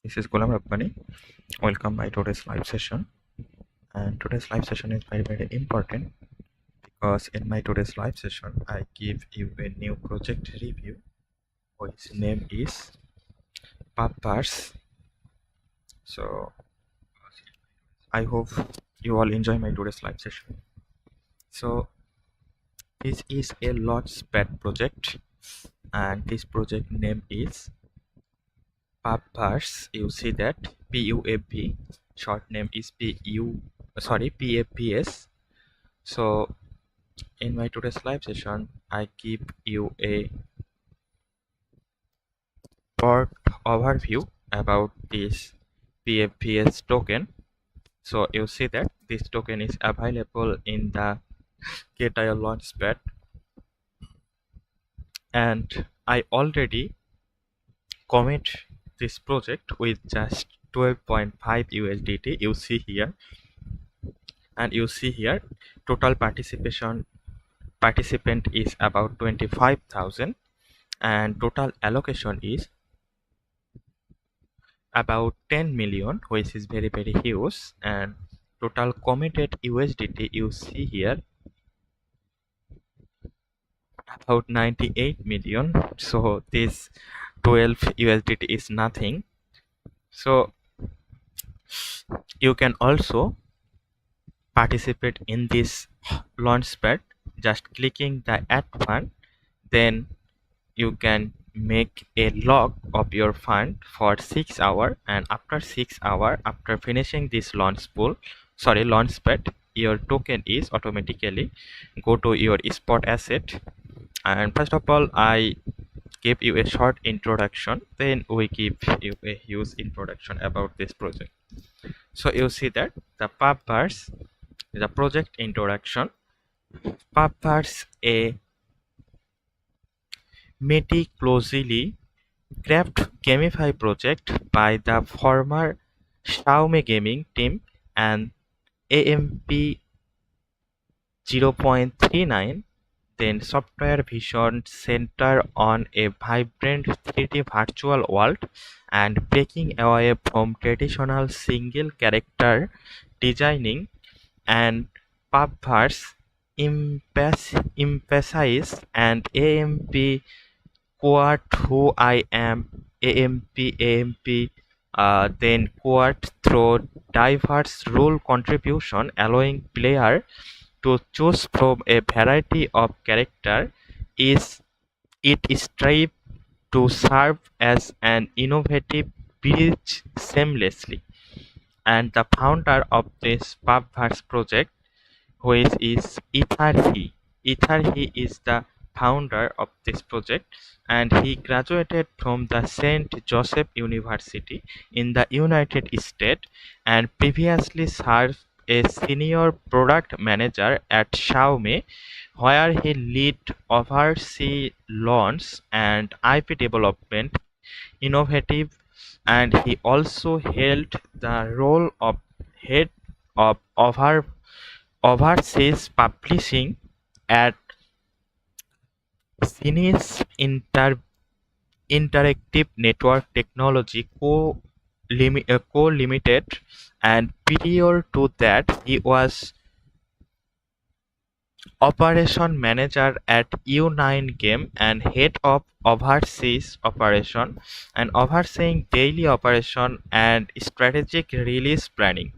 This is Gulam Rabbani. Welcome my today's live session. And today's live session is very important because in my today's live session I give you a new project review which name is Puffverse. So I hope you all enjoy my today's live session. So this is a launchpad project and this project name is Puffverse. You see that PUFV, short name is PFVS. So in my today's live session I give you a short overview about this PFVS token. So you see that this token is available in the GateLive launchpad, and I already commit this project with just 12.5 USDT. You see here, and you see here total participant is about 25,000 and total allocation is about 10 million, which is very huge, and total committed USDT you see here about 98 million. So this 12 USDT is nothing. So you can also participate in this launchpad just clicking the add fund. Then you can make a log of your fund for 6 hours, and after 6 hours after finishing this launchpad, your token is automatically go to your spot asset. And first of all I give you a short introduction, then we give you a huge introduction about this project. So you see that the Puffverse, the project introduction. Puffverse a meticulously crafted gamify project by the former Xiaomi gaming team and AMP 0.39. Then software vision center on a vibrant 3D virtual world and breaking away from traditional single character designing. And Puffverse emphasize and AMP quote who I am AMP then quote through diverse role contribution, allowing player to choose from a variety of character. Is it strive to serve as an innovative bridge seamlessly. And the founder of this Puffverse project, which is Ether. He is the founder of this project, and he graduated from the St. Joseph University in the United States and previously served as senior product manager at Xiaomi, where he led overseas launch and IP development innovative, and he also held the role of head of overseas publishing at Cines Interactive Network Technology Co. Limited, and prior to that he was operation manager at U9 Game and head of overseas operation and overseeing daily operation and strategic release planning.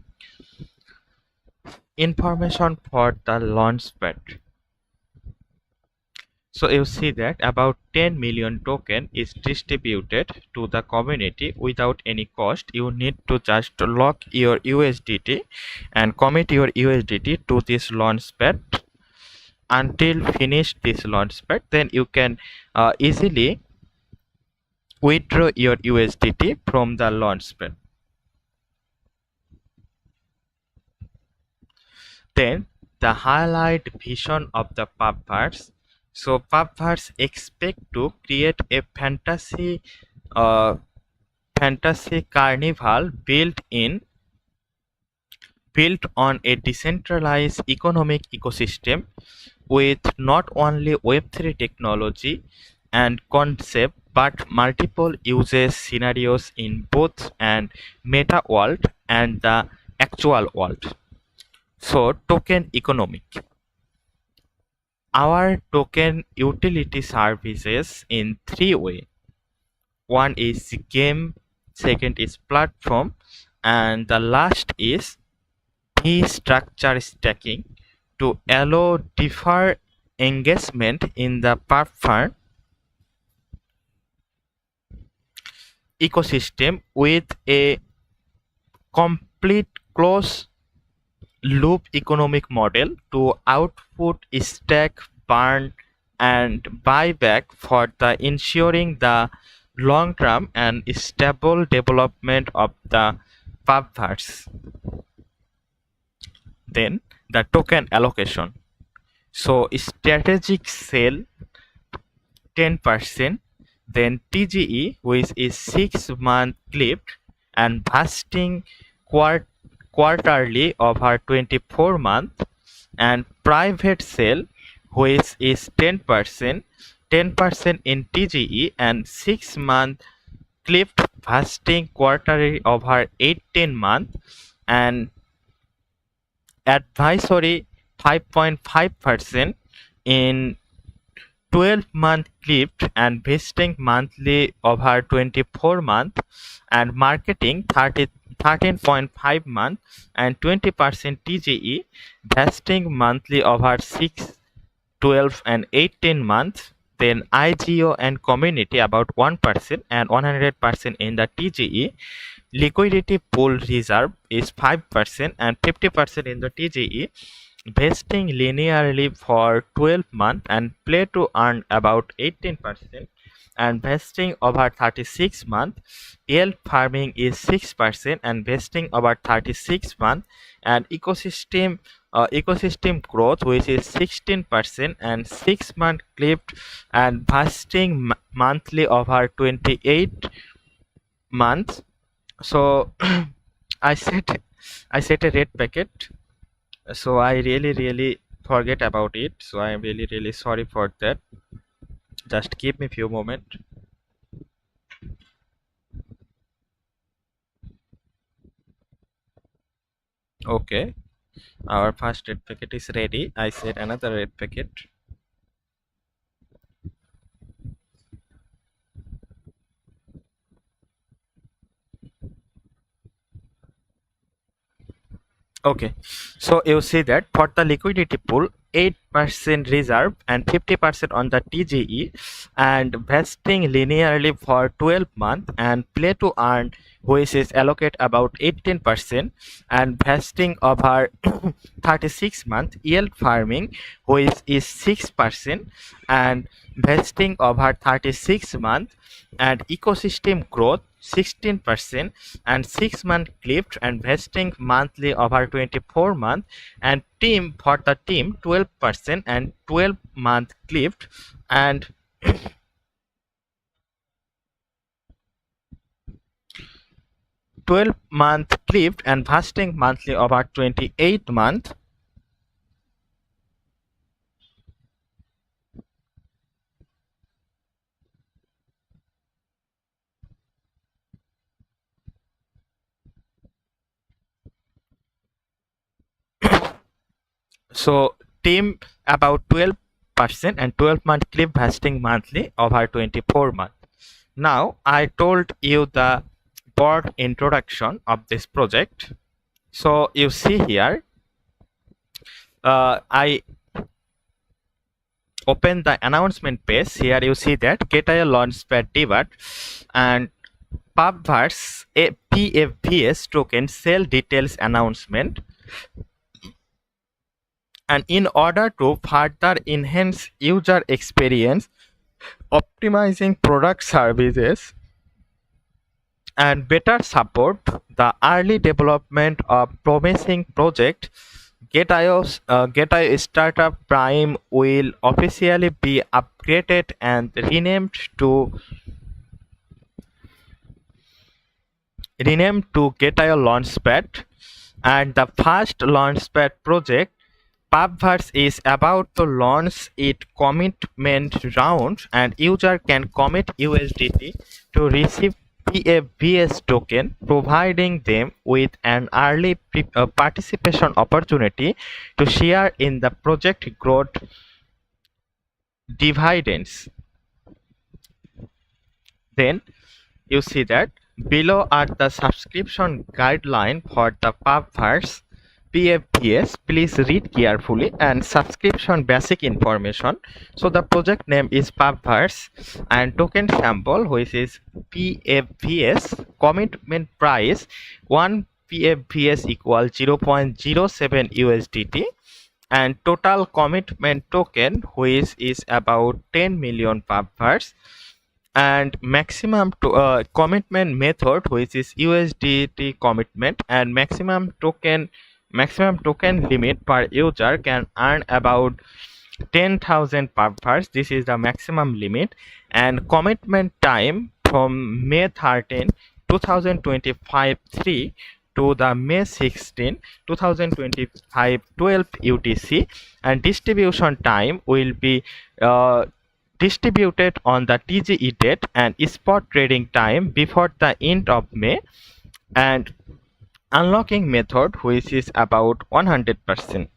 Information for the launchpad. So you see that about 10 million token is distributed to the community without any cost. You need to just lock your USDT and commit your USDT to this launchpad until finish this launchpad. Then you can easily withdraw your USDT from the launchpad. Then the highlight vision of the Puffverse. So Puffverse expect to create a fantasy carnival built on a decentralized economic ecosystem with not only Web3 technology and concept, but multiple uses scenarios in both and meta world and the actual world. So token economic. Our token utility services in three ways. One is game, second is platform, and the last is fee structure stacking to allow defer engagement in the platform ecosystem with a complete closed loop economic model to output stack, burn, and buyback for the ensuring the long-term and stable development of the Puffverse. Then the token allocation. So strategic sale 10%, then TGE, which is 6-month clipped and vesting quarterly over 24 months, and private sale, which is 10%, 10% in TGE and 6-month clipped vesting quarterly over 18 months, and advisory 5.5% in 12-month clipped and vesting monthly over 24 months, and marketing 13.5 months and 20% TGE vesting monthly over 6, 12 and 18 months. Then IGO and community about 1% and 100% in the TGE. Liquidity pool reserve is 5% and 50% in the TGE. Vesting linearly for 12 months and play to earn about 18%, and vesting over 36 months. Yield farming is 6% and vesting over 36 months, and ecosystem growth, which is 16% and 6-month clipped and vesting monthly over 28 months. So I set I set a red packet, so I really forget about it, so I am really sorry for that. Just give me few moments. Okay, our first red packet is ready. I set another red packet. Okay, so you see that for the liquidity pool, 8% reserve and 50% on the TGE, and vesting linearly for 12 months, and play to earn, which is allocate about 18%, and vesting over 36 months. Yield farming, which is 6%, and vesting over 36 months, and ecosystem growth 16%, and 6-month clipped and vesting monthly over 24 months, and team for the team 12% and 12-month clipped and 12-month clipped and vesting monthly over 28 months. So team about 12% and 12-month clip vesting monthly over 24 months. Now I told you the broad introduction of this project. So you see here, I open the announcement page. Here you see that GateLive Launchpad debug and Puffverse a PFVS token sale details announcement. And in order to further enhance user experience, optimizing product services, and better support the early development of promising project, GateIO Startup Prime will officially be upgraded and renamed to GateIO Launchpad, and the first Launchpad project Puffverse is about to launch its commitment round, and user can commit USDT to receive PFVS token, providing them with an early participation opportunity to share in the project growth dividends. Then you see that below are the subscription guideline for the Puffverse PFVS. Please read carefully and subscription basic information. So the project name is Puffverse and token sample which is PFVS. Commitment price 1 PFVS equals 0.07 USDT and total commitment token which is about 10 million Puffverse and maximum commitment method which is USDT commitment and maximum token limit per user can earn about 10,000 per verse. This is the maximum limit and commitment time from May 13 2025 3 to the May 16 2025 12 UTC and distribution time will be distributed on the TGE date and spot trading time before the end of May and unlocking method which is about 100%.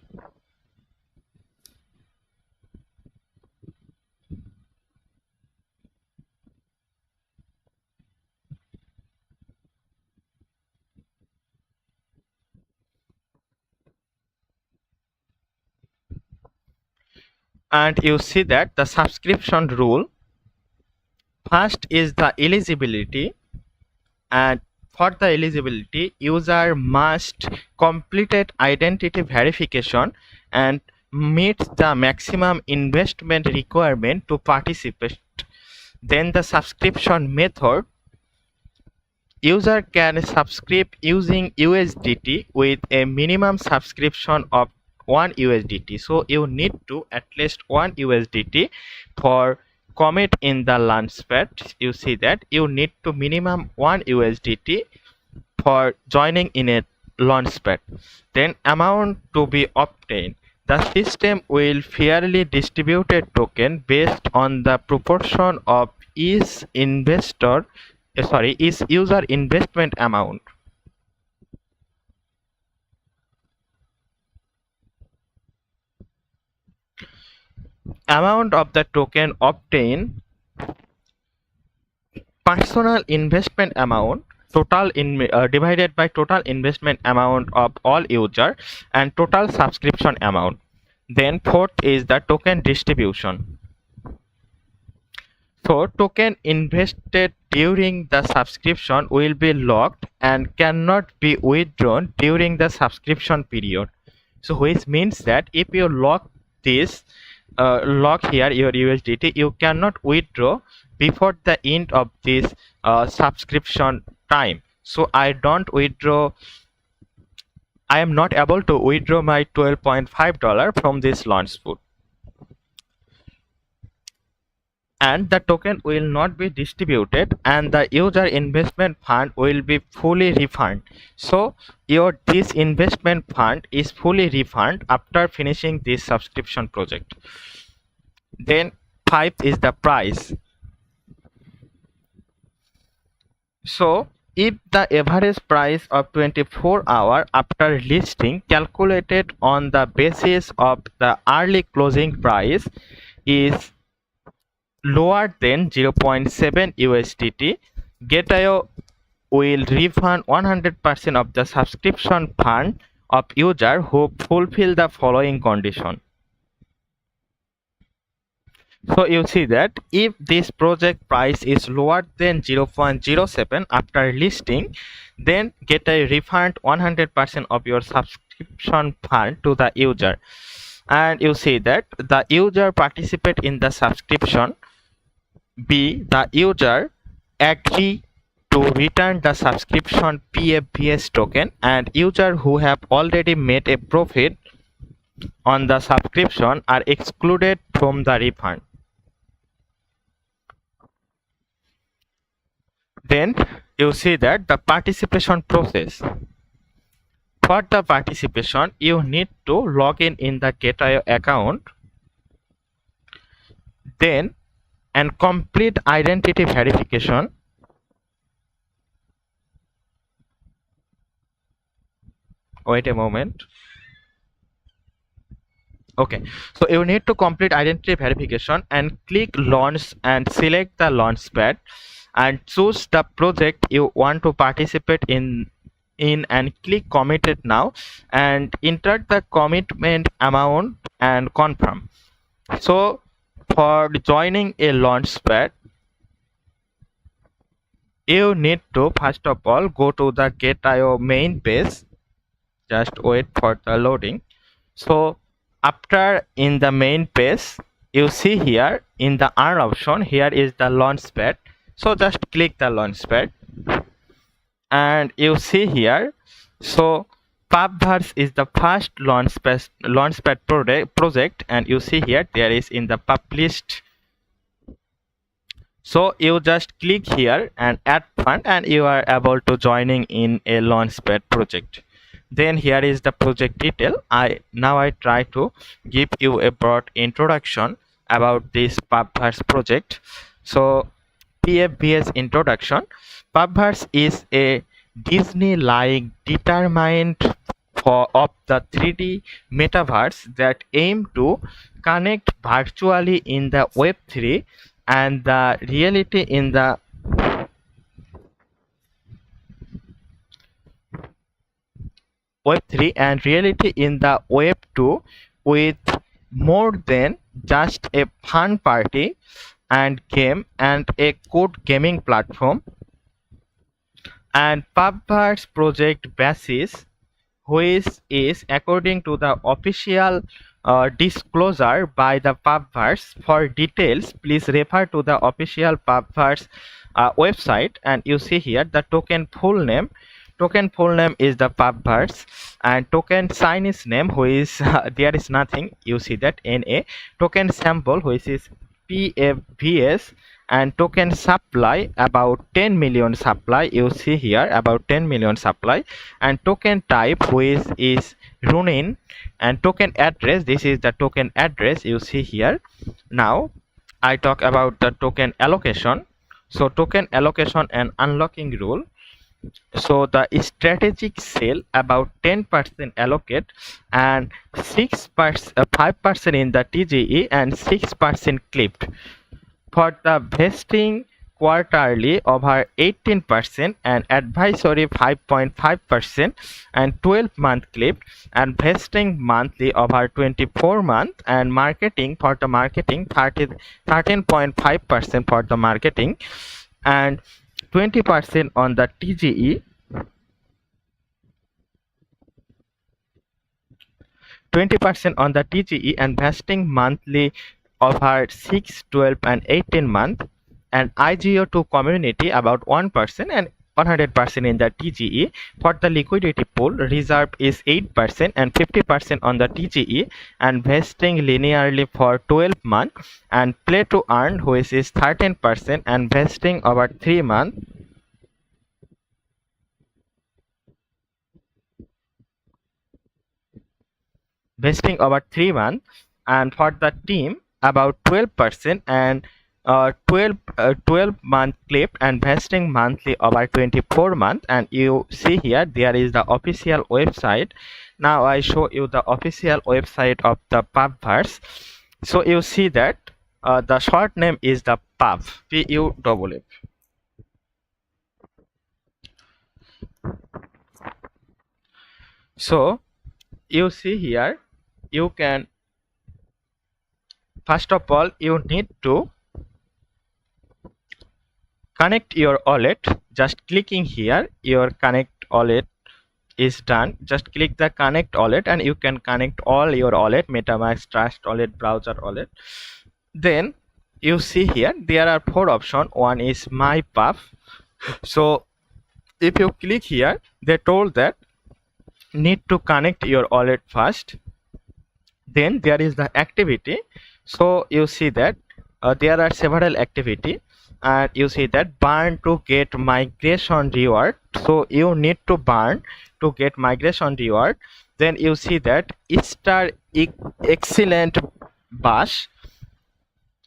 And you see that the subscription rule first is the eligibility, and for the eligibility user must completed identity verification and meet the maximum investment requirement to participate. Then the subscription method, user can subscribe using USDT with a minimum subscription of 1 USDT. So you need to at least 1 USDT for commit in the launchpad. You see that you need to minimum 1 USDT for joining in a launchpad. Then amount to be obtained. The system will fairly distributed token based on the proportion of each user investment amount. Amount of the token obtained, personal investment amount, divided by total investment amount of all user and total subscription amount. Then fourth is the token distribution. So token invested during the subscription will be locked and cannot be withdrawn during the subscription period. So which means that if you lock this lock here your USDT, you cannot withdraw before the end of this subscription time. So I am not able to withdraw my $12.5 from this launch pool. And the token will not be distributed and the user investment fund will be fully refunded. So this investment fund is fully refunded after finishing this subscription project. Then 5 is the price. So if the average price of 24 hours after listing calculated on the basis of the early closing price is lower than 0.7 USDT, GateIO will refund 100% of the subscription fund of user who fulfill the following condition. So you see that if this project price is lower than 0.07 after listing, then GateIO refund 100% of your subscription fund to the user. And you see that the user participate in the subscription. B. The user agree to return the subscription PFVS token and user who have already made a profit on the subscription are excluded from the refund. Then you see that the participation process. For the participation, you need to log in the GateIO account, then and complete identity verification. Wait a moment. Okay, so you need to complete identity verification and click launch and select the launchpad and choose the project you want to participate in and click committed now and enter the commitment amount and confirm. So for joining a launchpad, you need to first of all go to the GateIO main page. Just wait for the loading. So after in the main page, you see here in the R option, here is the launchpad. So just click the launchpad and you see here. So Puffverse is the first launchpad project, and you see here there is in the published. So you just click here and add fund and you are able to joining in a launchpad project. Then here is the project detail. Now I try to give you a broad introduction about this Puffverse project. So PFVS introduction. Puffverse is a Disney-like determined of the 3D metaverse that aim to connect virtually in the Web3 and the reality in the Web3 and reality in the Web2 with more than just a fun party and game and a code gaming platform. And Puffverse project basis, which is according to the official disclosure by the Puffverse. For details, please refer to the official Puffverse website, and you see here the token full name. Token full name is the Puffverse, and token Chinese name, which is there is nothing, you see that NA. Token sample, which is PFVS, and token supply about 10 million supply, you see here about 10 million supply, and token type, which is Runin, and token address, this is the token address, you see here. Now I talk about the token allocation. So token allocation and unlocking rule. So the strategic sale about 10% allocate and 5% in the TGE and 6% clipped. For the vesting quarterly over 18% and advisory 5.5% and 12-month clipped, and vesting monthly over 24 months, and marketing for the marketing 13.5% for the marketing and 20% on the TGE, 20% on the TGE, and vesting monthly over 6, 12 and 18 months, and IGO2 community about 1% and 100% in the TGE. For the liquidity pool, reserve is 8% and 50% on the TGE, and vesting linearly for 12 months, and play to earn, which is 13% and vesting over 3 months. Vesting over 3 months, and for the team about 12% and 12-month clip and vesting monthly over 24 months. And you see here there is the official website. Now I show you the official website of the Puffverse. So you see that the short name is the Puff, P-U-F-F. So you see here, you can, first of all you need to connect your wallet. Just clicking here, your connect wallet is done. Just click the connect wallet and you can connect all your wallet, MetaMask, Trust Wallet, Browser Wallet. Then you see here there are 4 options. One is My Puff. So if you click here, they told that need to connect your wallet first. Then there is the activity. So you see that there are several activity. and you see that burn to get migration reward. So you need to burn to get migration reward. Then you see that star excellent bash,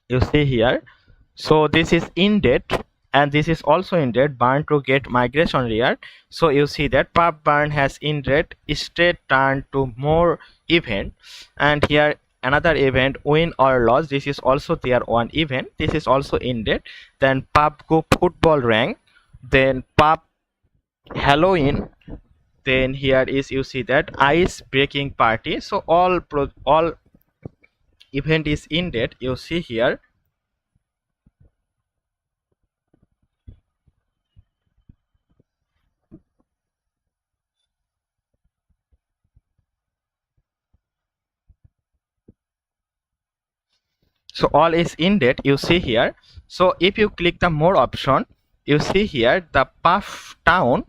you see here. So this is ended, and this is also ended burn to get migration reward. So you see that pub burn has ended straight turn to more event, and here another event win or loss, this is also their one event, this is also ended. Then pub go football rank, then pub Halloween, then here is you see that ice breaking party. So all event is ended, you see here. So all is ended, you see here. So if you click the more option, you see here the puff town.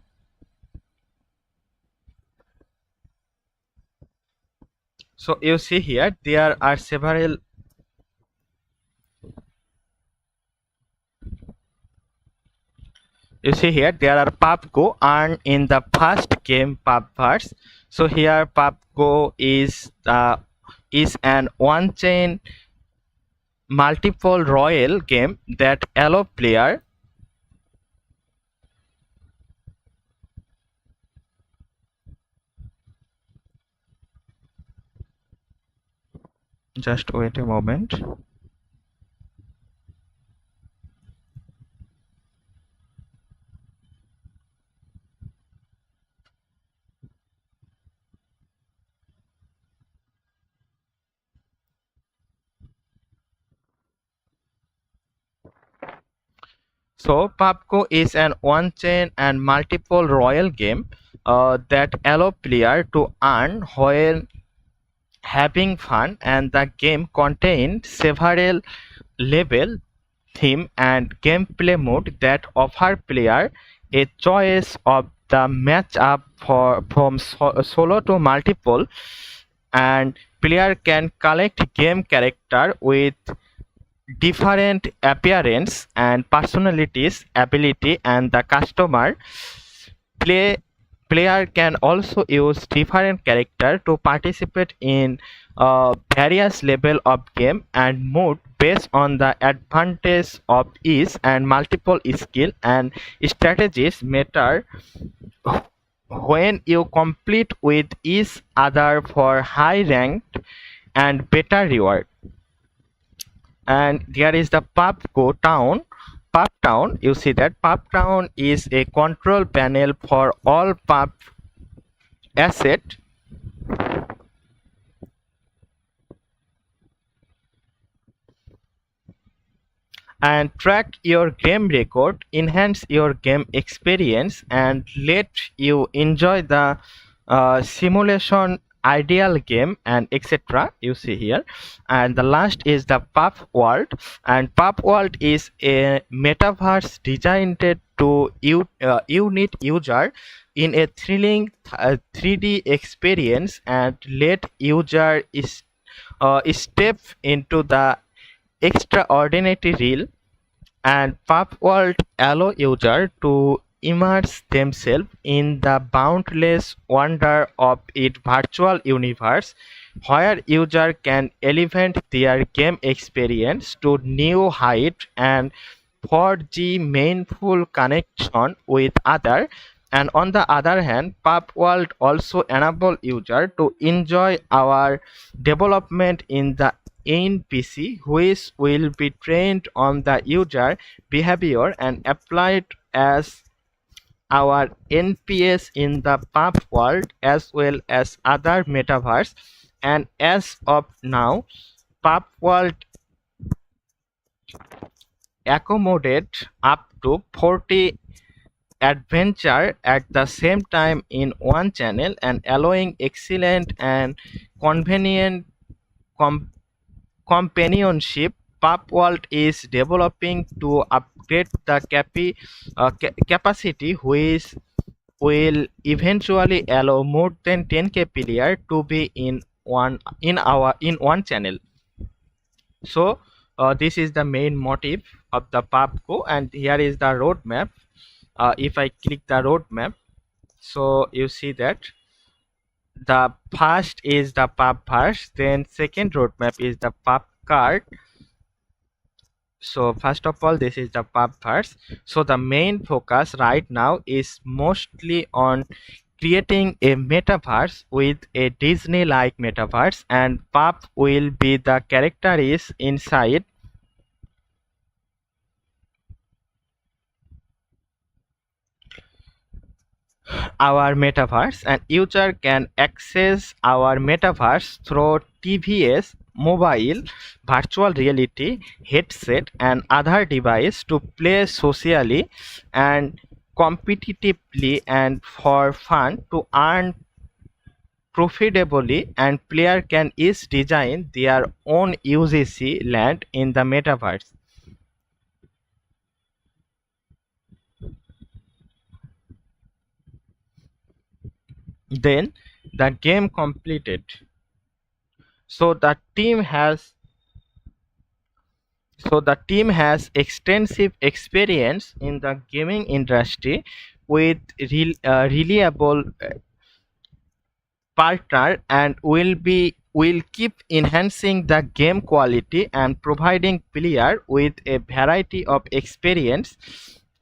So you see here there are several, you see here there are pub go earn in the first game Puffverse. So here pub go is an one chain multiple royal game that allow player, just wait a moment. So PUBG is an one-chain and multiple royal game that allow player to earn while having fun, and the game contains several level, theme, and gameplay mode that offer player a choice of the matchup from solo to multiple, and player can collect game character with different appearance and personalities ability, and the play player can also use different character to participate in various level of game and mode based on the advantage of each, and multiple skill and strategies matter when you compete with each other for high ranked and better reward. And there is the pub go town. Pub town, you see that pub town is a control panel for all pub asset, and track your game record, enhance your game experience, and let you enjoy the simulation ideal game, and etc. You see here. And the last is the Puff World, and Puff World is a metaverse designed to unite user in a thrilling 3D experience, and let user step into the extraordinary real, and Puffworld allow user to immerse themselves in the boundless wonder of its virtual universe, where user can elevate their game experience to new height and forge meaningful connection with others. And on the other hand, Puffworld also enable user to enjoy our development in the NPC, which will be trained on the user behavior and applied as our NPS in the Puff world as well as other metaverse. And as of now, Puff world accommodate up to 40 adventure at the same time in one channel, and allowing excellent and convenient companionship. Puffworld is developing to upgrade the capacity, which will eventually allow more than 10K player to be in one channel. So This is the main motive of the PubCo, and here is the roadmap. If I click the roadmap, so you see that the first is the Puffverse, then second roadmap is the Puffcart. So first of all, this is the Puffverse. So the main focus right now is mostly on creating a metaverse with a Disney-like metaverse, and Puff will be the character is inside our metaverse, and user can access our metaverse through TVS mobile virtual reality headset and other device to play socially and competitively and for fun to earn profitably, and player can each design their own UGC land in the metaverse. Then the game completed. So the team has extensive experience in the gaming industry with reliable partner, and will keep enhancing the game quality and providing player with a variety of experience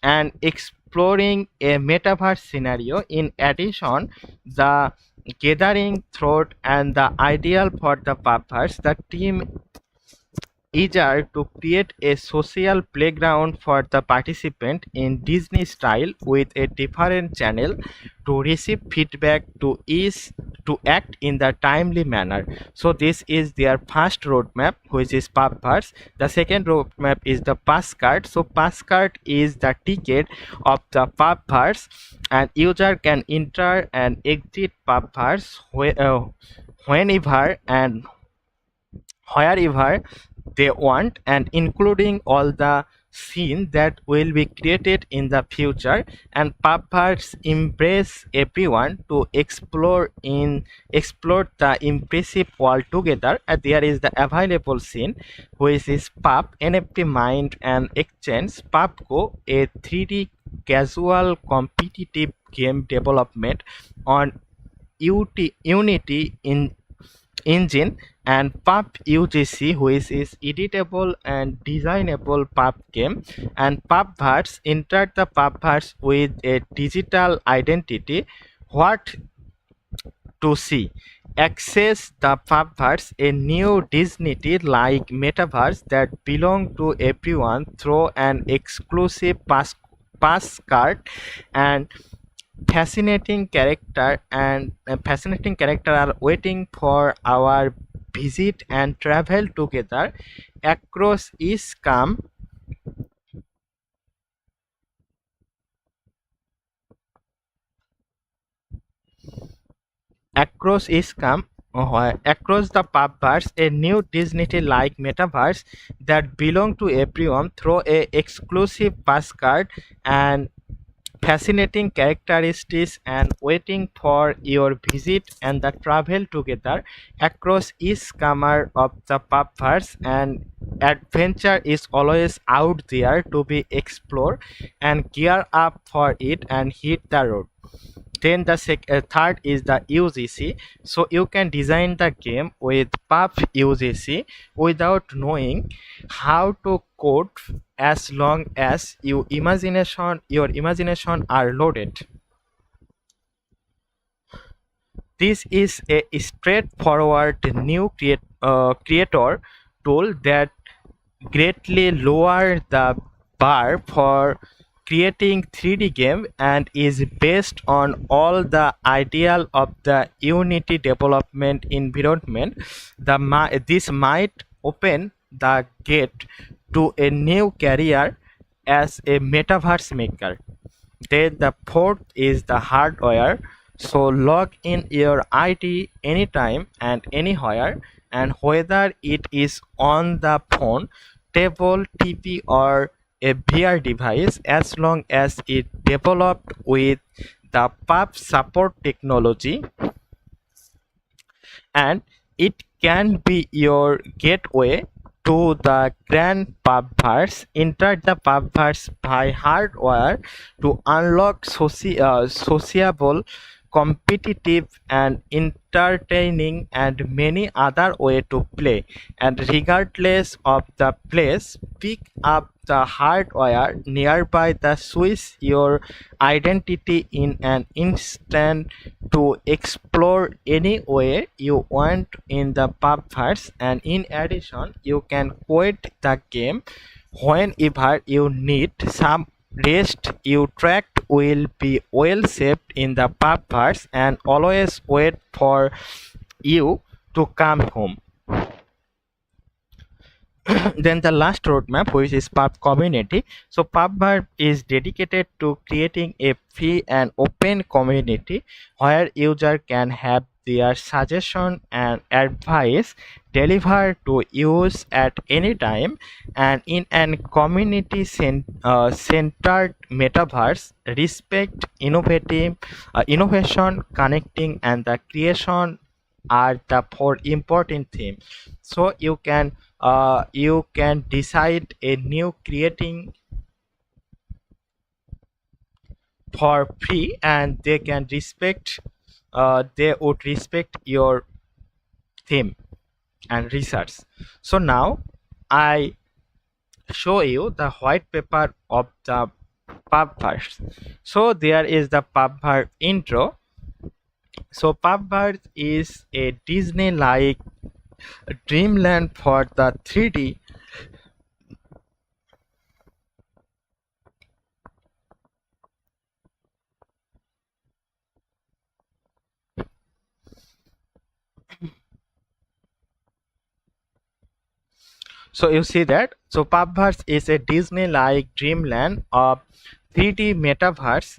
and exploring a metaverse scenario. In addition, the gathering throat and the ideal for the purpose, the team eager to create a social playground for the participant in Disney style with a different channel to receive feedback to ease to act in the timely manner. So this is their first roadmap, which is Puffverse. The second roadmap is the pass card. So pass card is the ticket of the Puffverse, and user can enter and exit Puffverse whenever and wherever they want, and including all the scene that will be created in the future. And Puppets embrace everyone to explore the impressive world together. And there is the available scene, which is Pup NFT Mind and Exchange Pubco, a 3D casual competitive game development on Unity in engine, and pub UGC, which is editable and designable pub game. And Puffverse entered the Puffverse with a digital identity. What to see? Access the Puffverse, a new Disney like metaverse that belong to everyone through an exclusive pass card, and fascinating character are waiting for our visit and travel together across each come across the pubverse, a new Disney-like metaverse that belong to everyone through a exclusive pass card, and fascinating characteristics and waiting for your visit and the travel together across each corner of the Puffverse, and adventure is always out there to be explored, and gear up for it and hit the road. Then the third is the UGC. So you can design the game with Puff UGC without knowing how to code, as long as your imagination are loaded. This is a straightforward new creator tool that greatly lower the bar for creating 3D game, and is based on all the ideal of the Unity development environment. This might open the gate to a new career as a metaverse maker. Then the fourth is the hardware. So log in your ID anytime and anywhere, and whether it is on the phone, table, TV, or a VR device, as long as it developed with the PUB support technology, and it can be your gateway to the grand Puffverse. Enter the Puffverse by hardware to unlock sociable, competitive, and entertaining, and many other way to play. And regardless of the place, pick up the hardware nearby the switch your identity in an instant to explore any way you want in the Puffverse. And in addition, you can quit the game whenever you need some rest. Your track will be well saved in the Puffverse and always wait for you to come home. Then the last roadmap, which is pub community. So Puffverse is dedicated to creating a free and open community where user can have their suggestion and advice delivered to use at any time. And in an community centered metaverse, respect, innovation, connecting, and the creation are the four important themes. So you can decide a new creating for free, and they would respect your theme and research. So now I show you the white paper of the Puffverse. So there is the Puffverse intro. So Puffverse is a Disney like dreamland for the 3D. So you see that. So Puffverse is a Disney-like dreamland of 3D metaverse,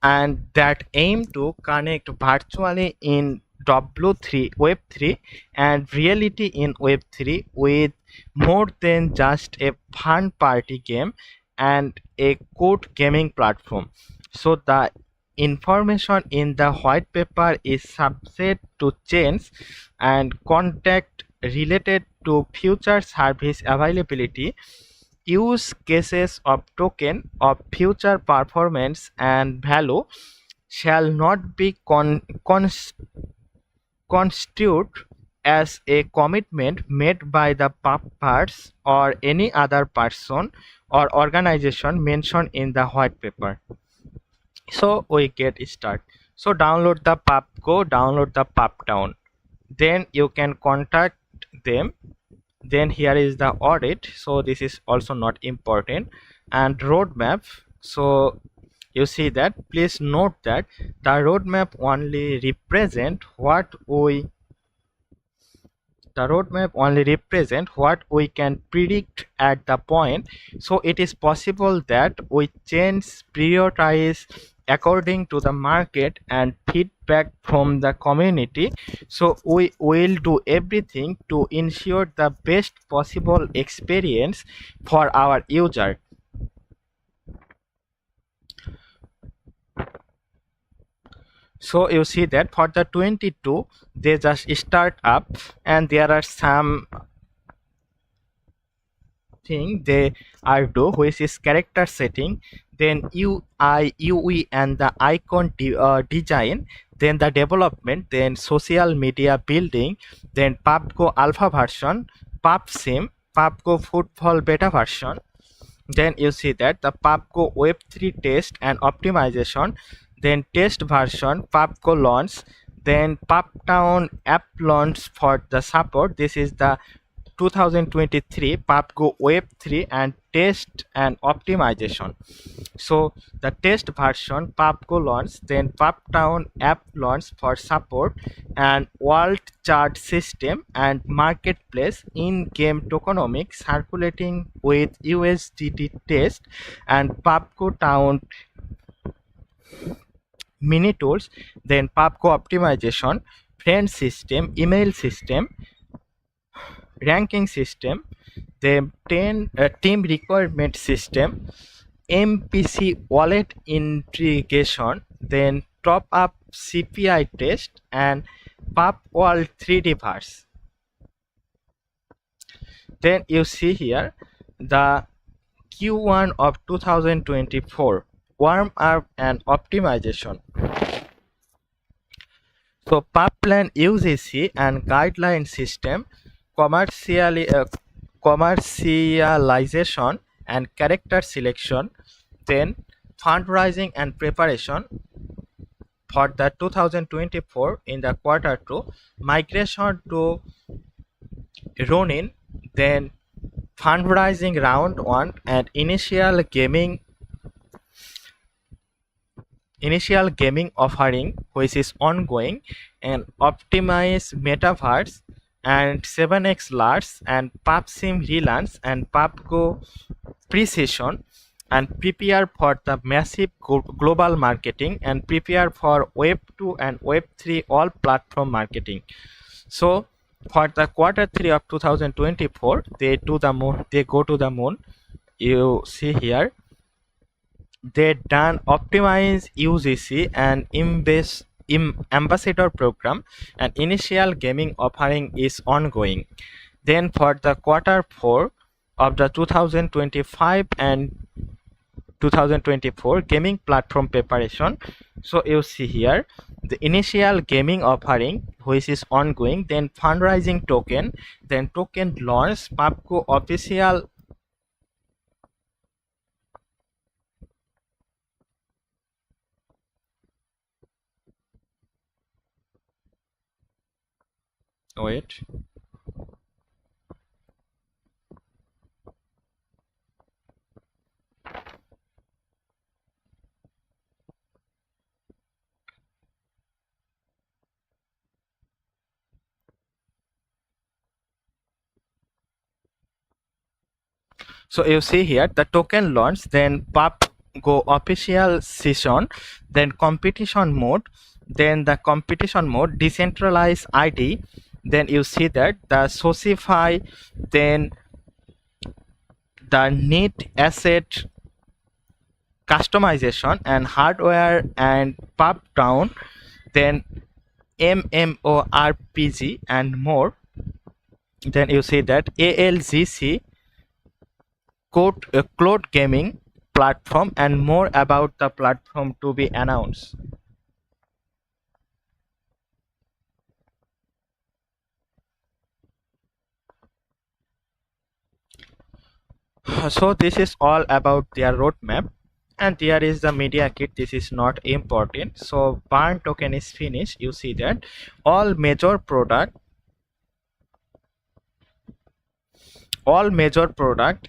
and that aim to connect virtually in W3 Web3 and reality in Web3 with more than just a fun party game and a code gaming platform. So the information in the white paper is subject to change, and contact related to future service availability, use cases of token of future performance and value shall not be constituted as a commitment made by the Puffverse or any other person or organization mentioned in the white paper. So we get start. So download the download the Pufftown. Then you can contact them. Then here is the audit. So this is also not important. And roadmap. So you see that, please note that the roadmap only represent what we can predict at the point. So it is possible that we change prioritize according to the market and feedback from the community. So we will do everything to ensure the best possible experience for our user. So you see that for the 22 they just start up, and there are some thing they are do, which is character setting, then UI UE and the icon design, then the development, then social media building, then PUBG alpha version, PUBG PUBG football beta version. Then you see that the PUBG web3 test and optimization, then test version, PUBG launch, then Pufftown app launch for the support. This is the 2023 PUBG web3 and test and optimization. So the test version, PUBG launch, then Pufftown app launch for support, and world chart system and marketplace, in-game tokenomics circulating with USDT test, and PUBG town mini tools, then PUBG optimization, friend system, email system, ranking system, then team requirement system, MPC wallet integration, then top up CPI test, and PUB World 3D verse. Then you see here the Q1 of 2024 warm up and optimization. So pipeline UGC and guideline system commercialization and character selection. Then fundraising and preparation for the 2024 in the quarter 2, migration to Ronin, then fundraising round 1 and initial gaming offering which is ongoing, and optimize metaverse and 7x large and PubSim relaunch and PubGo pre-session, and prepare for the massive global marketing and prepare for web 2 and web 3 all platform marketing. So for the quarter 3 of 2024 they go to the moon. You see here they done optimize UGC and ambassador program, and initial gaming offering is ongoing. Then for the quarter 4 of the 2025 and 2024 gaming platform preparation. So you see here the initial gaming offering which is ongoing, then fundraising token, then token launch, PubGo official. Wait. So you see here the token launch, then PubGo official session, then competition mode, then the competition mode decentralized ID, then you see that the Socify, then the need asset customization and hardware and pub down, then MMORPG and more. Then you see that ALGC cloud gaming platform and more about the platform to be announced. So this is all about their roadmap, and there is the media kit. This is not important. So burn token is finished. You see that all major product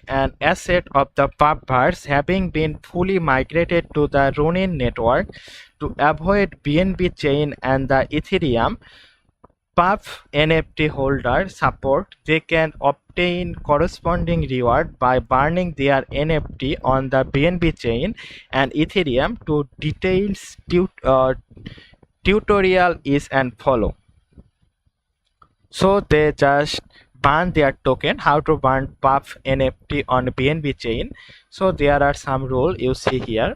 and asset of the Puffverse having been fully migrated to the Ronin network to avoid BNB chain and the Ethereum. Puff NFT holder support, they can obtain corresponding reward by burning their NFT on the BNB chain and Ethereum. To details tutorial is and follow. So they just burn their token, how to burn Puff NFT on BNB chain. So there are some rules you see here.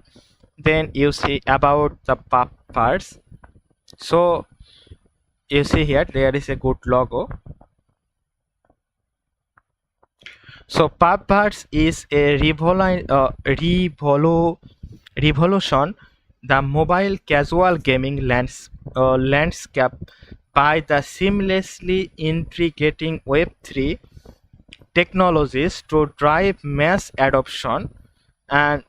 Then you see about the Puffverse. So you see here there is a good logo. So Puffverse is a revolution the mobile casual gaming landscape by the seamlessly integrating Web3 technologies to drive mass adoption, and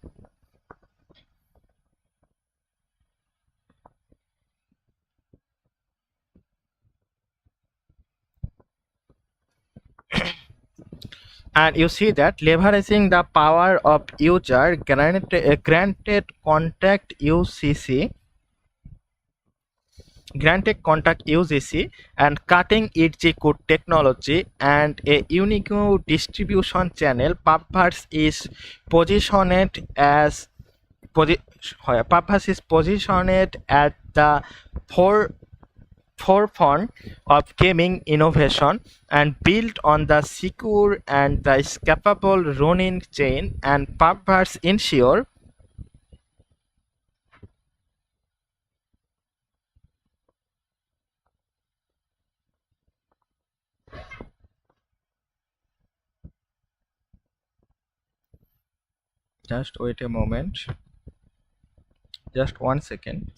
you see that leveraging the power of user granted contact UGC and cutting edge code technology and a unique distribution channel. Puffverse is positioned as Puffverse is positioned at the forefront of gaming innovation and built on the secure and the scalable Ronin chain, and Puffverse ensure Just wait a moment. Just 1 second.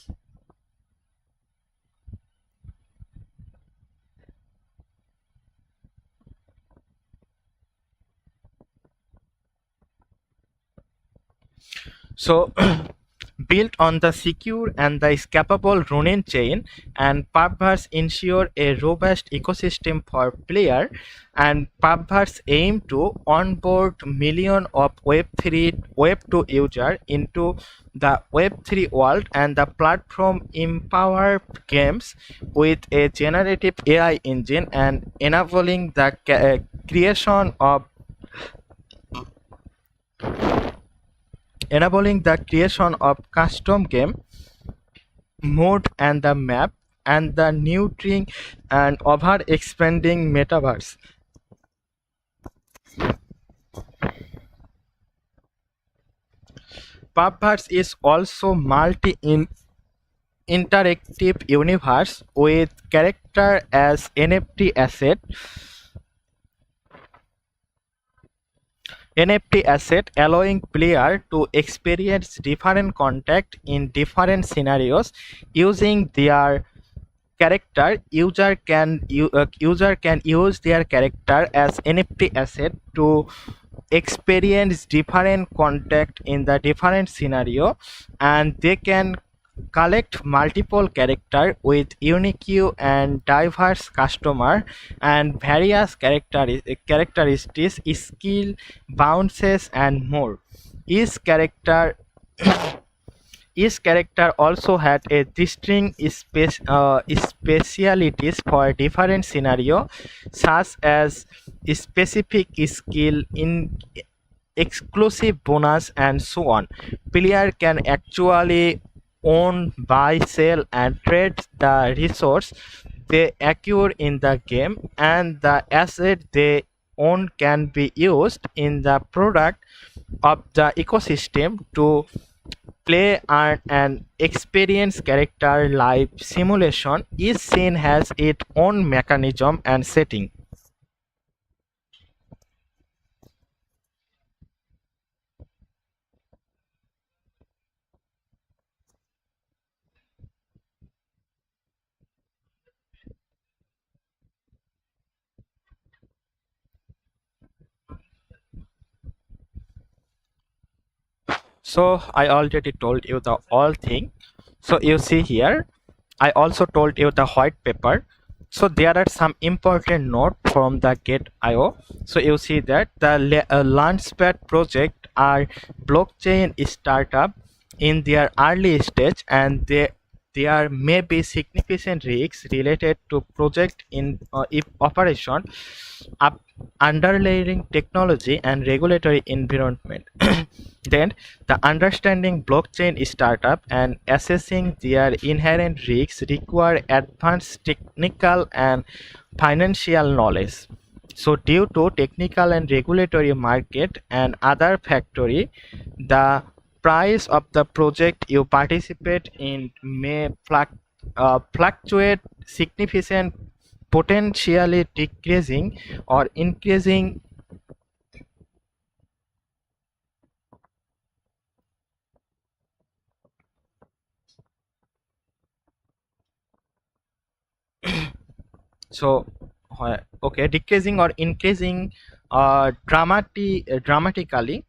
So built on the secure and the scalable Ronin chain, and Puffverse ensure a robust ecosystem for player, and Puffverse aim to onboard million of Web3 Web2 user into the Web3 world, and the platform empower games with a generative AI engine and enabling the creation of custom game mode and the map and the nurturing and over expanding metaverse. Puffverse is also multi interactive universe with character as NFT asset, allowing player to experience different content in different scenarios using their character. User can use their character as NFT asset to experience different contact in the different scenario, and they can collect multiple character with unique and diverse customer and various characteristics, skill, bounces, and more. Each character each character also had a distinct specialities for different scenario, such as specific skill in exclusive bonus and so on. Player can actually own, buy, sell, and trade the resource they acquire in the game, and the asset they own can be used in the product of the ecosystem to play, earn, and experience character life simulation. Each scene has its own mechanism and setting. So I already told you the all thing. So you see here, I also told you the white paper. So there are some important note from the Gate.io. So you see that the Launchpad project are blockchain startup in their early stage, and there may be significant risks related to project in if operation, up underlying technology and regulatory environment. Then the understanding blockchain startup and assessing their inherent risks require advanced technical and financial knowledge. So due to technical and regulatory market and other factory, the price of the project you participate in may fluctuate significant, potentially decreasing or increasing. So okay, decreasing or increasing dramatically.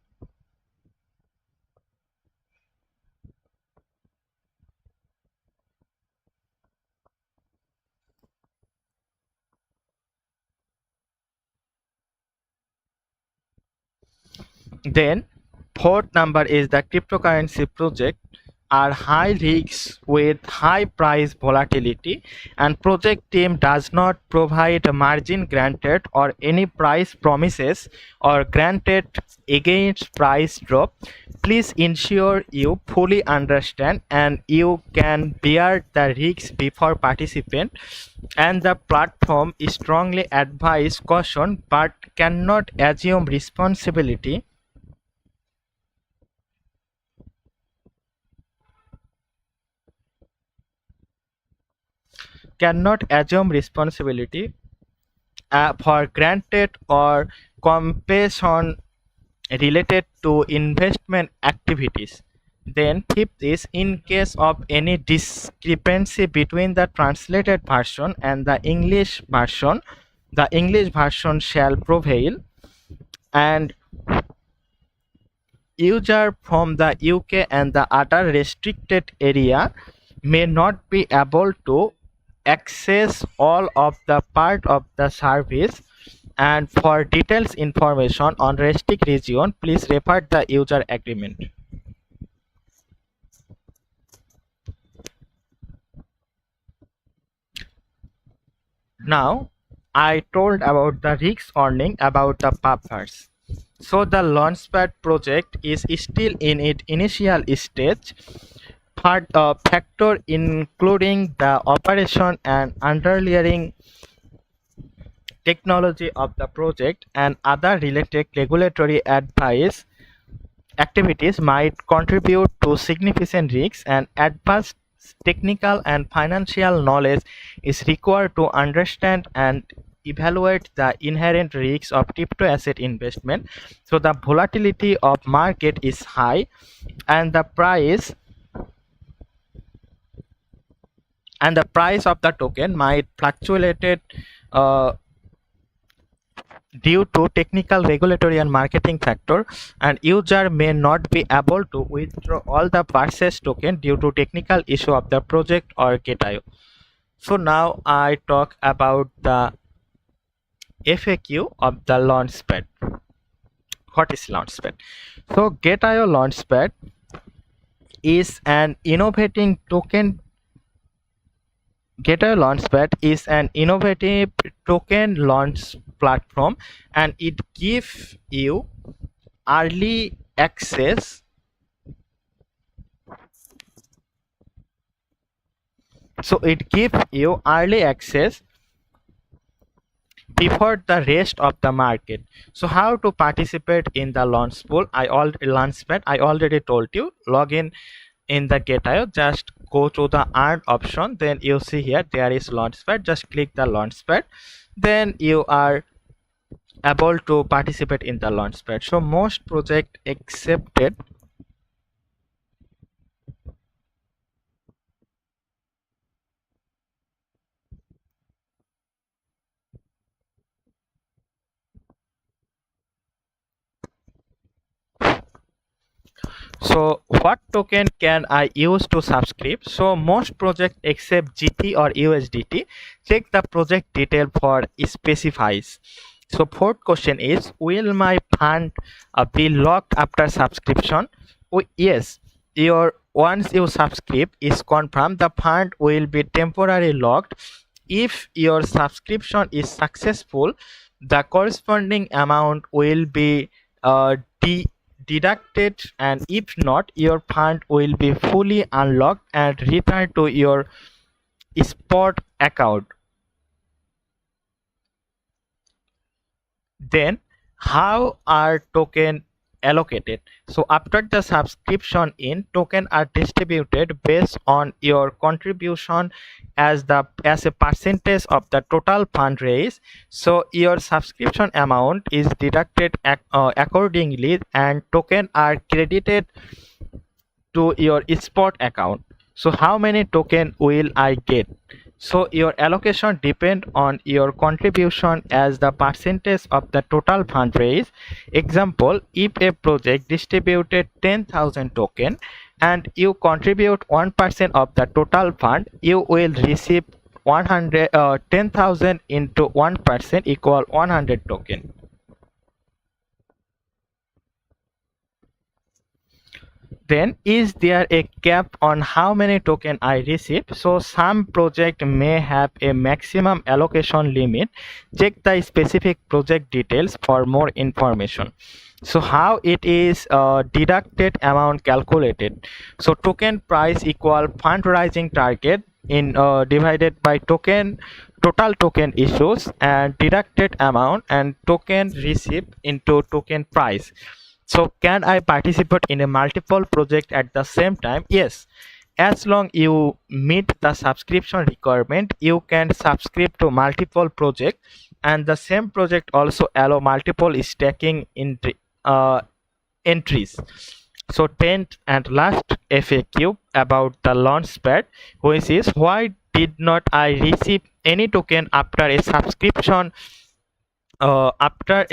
Then fourth number is the cryptocurrency project are high risks with high price volatility, and project team does not provide a margin granted or any price promises or granted against price drop. Please ensure you fully understand and you can bear the risks before participant, and the platform strongly advise caution but cannot assume responsibility for granted or compensation related to investment activities. Then fifth is in case of any discrepancy between the translated version and the English version shall prevail, and user from the UK and the other restricted area may not be able to access all of the part of the service. And for details information on restrict region, please refer the user agreement. Now, I told about the risk warning about the Puffverse. So the Launchpad project is still in its initial stage. Factor including the operation and underlying technology of the project and other related regulatory advice activities might contribute to significant risks, and advanced technical and financial knowledge is required to understand and evaluate the inherent risks of crypto asset investment. So the volatility of market is high, and the price of the token might fluctuate uh, due to technical, regulatory and marketing factor, and user may not be able to withdraw all the purchased token due to technical issue of the project or GateIO. So now I talk about the FAQ of the Launchpad. What is Launchpad? So GateIO Launchpad is an innovating token GateIO Launchpad is an innovative token launch platform, and it gives you early access. So it gives you early access before the rest of the market. So how to participate in the Launchpad? I already told you. Log in the GateIO, just go to the earn option, then you see here there is Launchpad. Just click the Launchpad, then you are able to participate in the Launchpad. So most project accepted So what token can I use to subscribe? So most projects accept GT or USDT. Check the project detail for specifies. So fourth question is, will my fund be locked after subscription? Oh, yes. Once you subscribe is confirmed, the fund will be temporarily locked. If your subscription is successful, the corresponding amount will be deducted, and if not, your fund will be fully unlocked and returned to your spot account. Then how are token allocated? So after the subscription in, token are distributed based on your contribution as a percentage of the total fundraise. So your subscription amount is deducted accordingly, and token are credited to your spot account. So how many token will I get? So your allocation depend on your contribution as the percentage of the total fundraise. Example, if a project distributed 10,000 token and you contribute 1% of the total fund, you will receive 10,000 into 1% equal 100 token. Then is there a cap on how many token I receive? So some project may have a maximum allocation limit. Check the specific project details for more information. So how it is deducted amount calculated? So token price equal fundraising target in divided by total token issues and deducted amount and token received into token price. So can I participate in a multiple project at the same time? Yes. As long you meet the subscription requirement, you can subscribe to multiple projects, and the same project also allow multiple stacking entries. So 10th and last FAQ about the launchpad, which is why did not I receive any token after a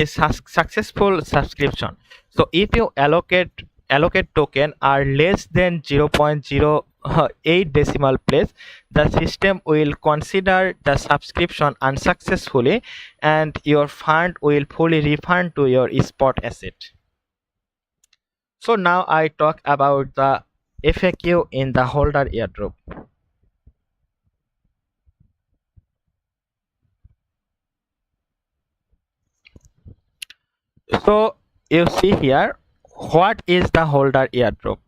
successful subscription. So if you allocate token are less than 0.08 decimal place, the system will consider the subscription unsuccessfully and your fund will fully refund to your spot asset. So now I talk about the FAQ in the holder airdrop. So you see here, what is the holder airdrop?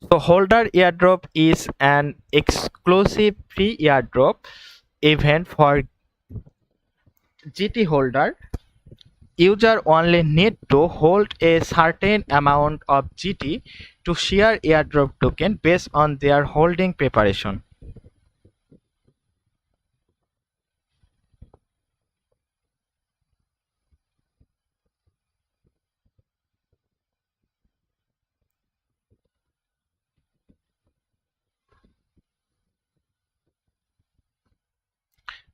So holder airdrop is an exclusive free airdrop event for GT holder. User only need to hold a certain amount of GT to share airdrop token based on their holding preparation.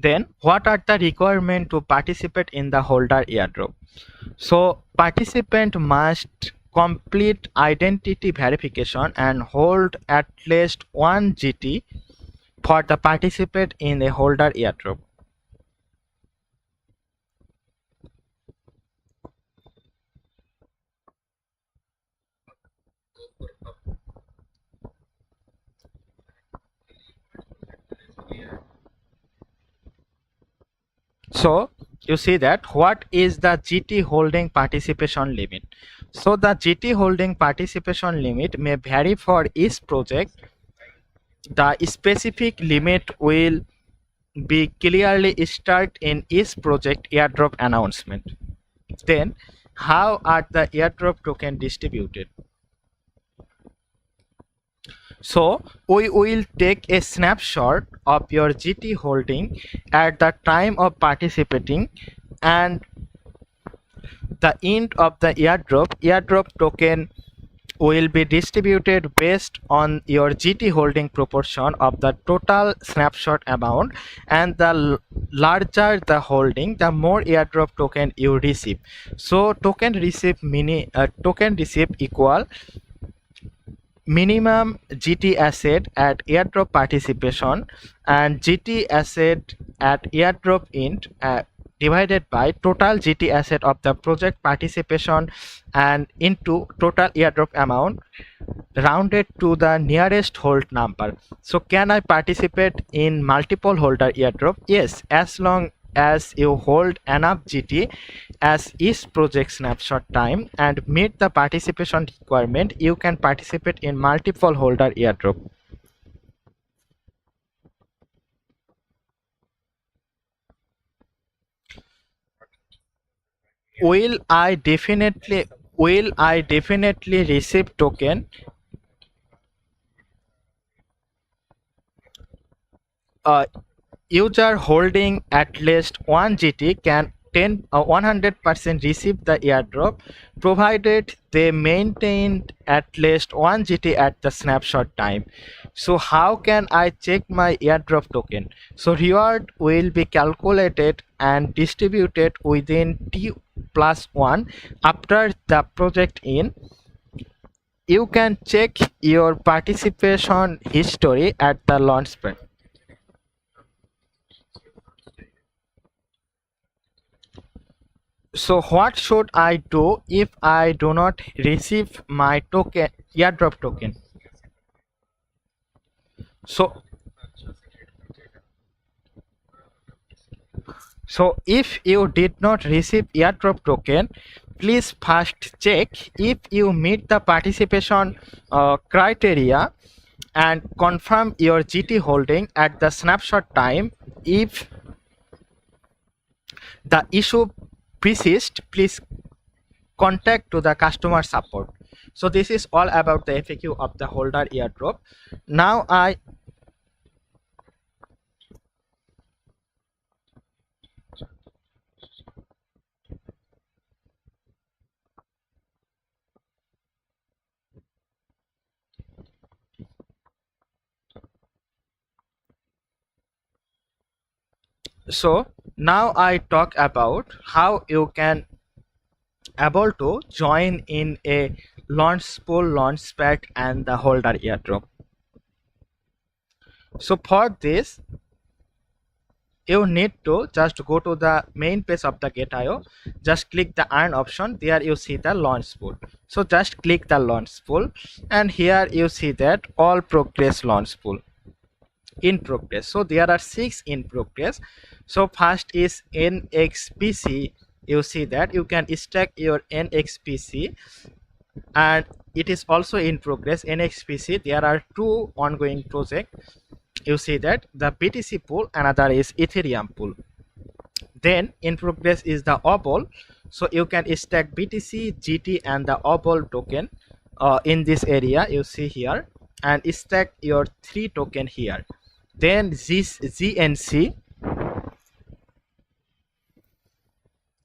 Then what are the requirements to participate in the holder airdrop? So participant must complete identity verification and hold at least 1 GT for the participate in a holder airdrop. So you see that what is the GT holding participation limit? So the GT holding participation limit may vary for each project. The specific limit will be clearly stated in each project airdrop announcement. Then how are the airdrop token distributed? So we will take a snapshot of your GT holding at the time of participating, and the end of the airdrop token will be distributed based on your GT holding proportion of the total snapshot amount, and the larger the holding, the more airdrop token you receive. So token receive equal minimum GT asset at airdrop participation and GT asset at airdrop end divided by total GT asset of the project participation and into total airdrop amount rounded to the nearest hold number. So can I participate in multiple holder airdrop? Yes, as long as you hold enough GT as each project snapshot time and meet the participation requirement, you can participate in multiple holder airdrop. Will I definitely receive token? uh, User holding at least 1 GT can 100% receive the airdrop provided they maintained at least 1 GT at the snapshot time. So how can I check my airdrop token? So reward will be calculated and distributed within T plus 1 after the project in. You can check your participation history at the launchpad. So what should I do if I do not receive my token, airdrop token? So, so if you did not receive airdrop token, please first check if you meet the participation criteria and confirm your GT holding at the snapshot time. If the issue persists, please contact to the customer support. So this is all about the FAQ of the holder airdrop. Now So now I talk about how you can able to join in a launch pool, launch pad and the holder airdrop. So for this you need to just go to the main page of the Gate.io, just click the earn option. There you see the launch pool. So just click the launch pool and here you see that all progress launch pool in progress. So there are 6 in progress. So first is NXPC. You see that you can stack your NXPC and it is also in progress. NXPC, there are 2 ongoing projects. You see that the BTC pool, another is Ethereum pool. Then in progress is the OBOL. So you can stack BTC, GT and the OBOL token in this area you see here and stack your 3 token here. Then this GNC,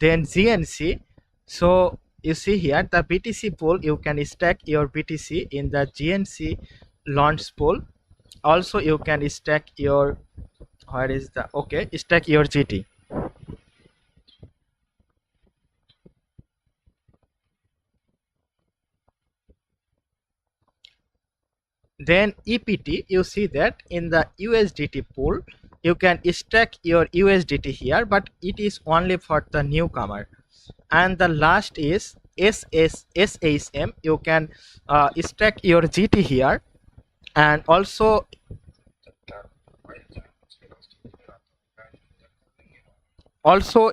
then GNC. So you see here the BTC pool, you can stack your BTC in the GNC launch pool. Also you can stack your, where is the, okay, stack your GT. Then EPT, you see that in the USDT pool you can stack your USDT here, but it is only for the newcomer. And the last is SHM, you can stack your GT here and also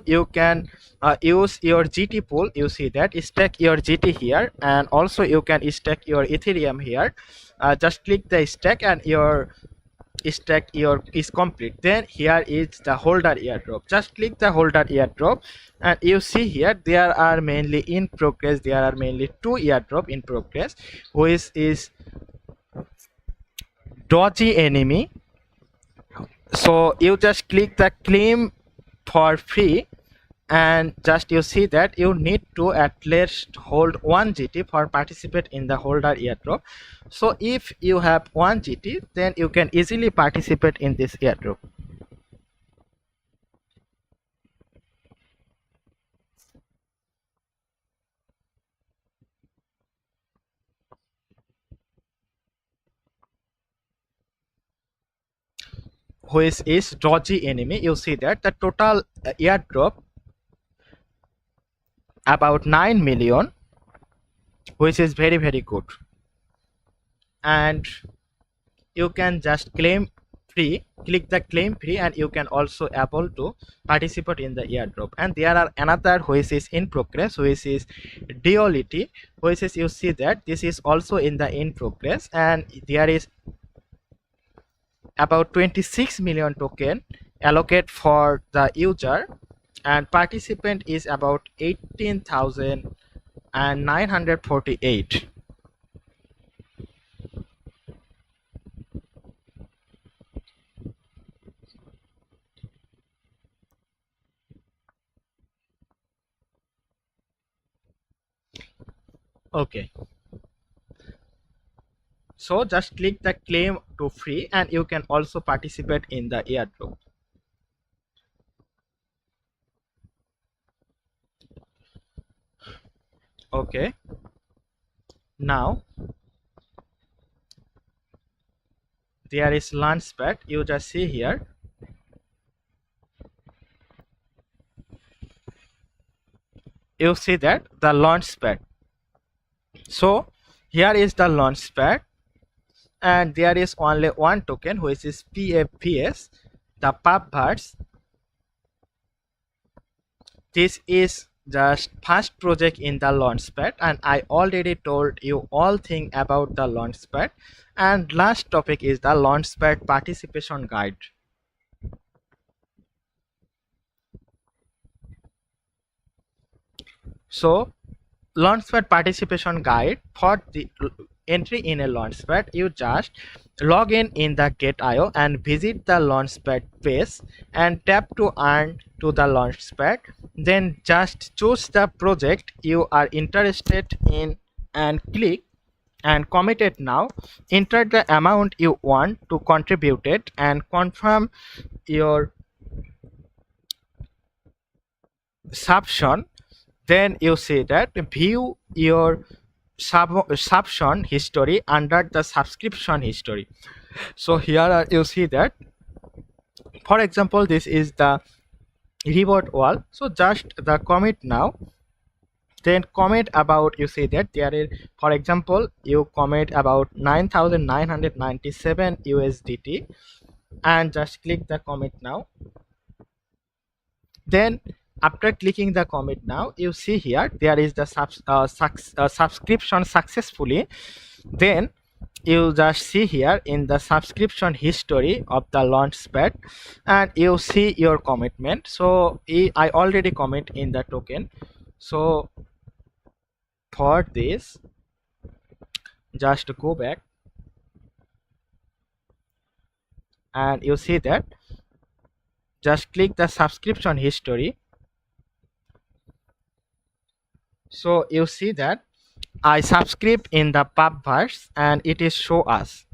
you can use your GT pool. You see that stack your GT here and also you can stack your Ethereum here. Just click the stack and your stack your is complete. Then here is the holder airdrop. Just click the holder airdrop and you see here there are mainly in progress, there are mainly 2 airdrop in progress, which is dodgy enemy. So you just click the claim for free and just you see that you need to at least hold 1 GT for participate in the holder airdrop. So if you have 1 GT, then you can easily participate in this airdrop. Which is dodgy enemy. You see that the total airdrop about 9 million, which is very good. And you can just claim free, click the claim free and you can also able to participate in the airdrop. And there are another which is in progress, which is duality, which is, you see that this is also in the in progress and there is about 26 million token allocate for the user and participant is about 18,948. Okay, so just click the claim to free and you can also participate in the airdrop. Okay, now there is launchpad. You just see here, you see that the launchpad. So here is the launchpad and there is only 1 token which is PFVS, the Puffverse. This is just first project in the launchpad and I already told you all thing about the launchpad. And last topic is the launchpad participation guide. So launchpad participation guide, for the entry in a launchpad, you just log in the Gate.io and visit the launchpad page and tap to earn to the launchpad. Then just choose the project you are interested in and click and commit it now. Enter the amount you want to contribute it and confirm your subscription, then you see that view your subscription history under the subscription history. So here you see that, for example, this is the reward wall. So just the commit now, then comment about, you see that there is, for example, you comment about 9,997 USDT, and just click the commit now. Then after clicking the commit now, you see here there is the subscription successfully. Then you just see here in the subscription history of the launchpad, and you see your commitment. So I already commit in the token. So for this, just go back, and you see that, just click the subscription history. So you see that I subscribe in the Puffverse, and it is show us.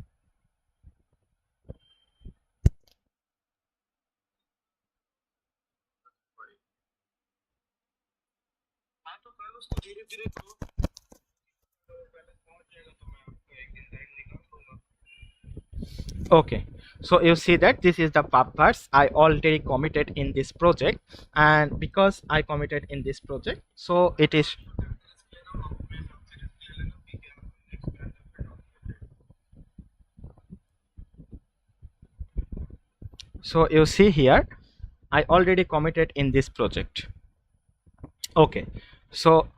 Okay, so you see that this is the Puffverse. I already committed in this project, and because I committed in this project, so it is. So you see here, I already committed in this project. Okay, so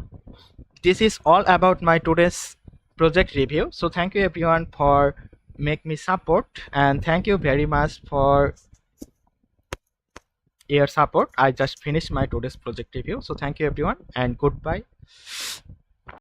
this is all about my today's project review. So thank you everyone for make me support, and thank you very much for your support. I just finished my today's project review. So thank you everyone, and goodbye.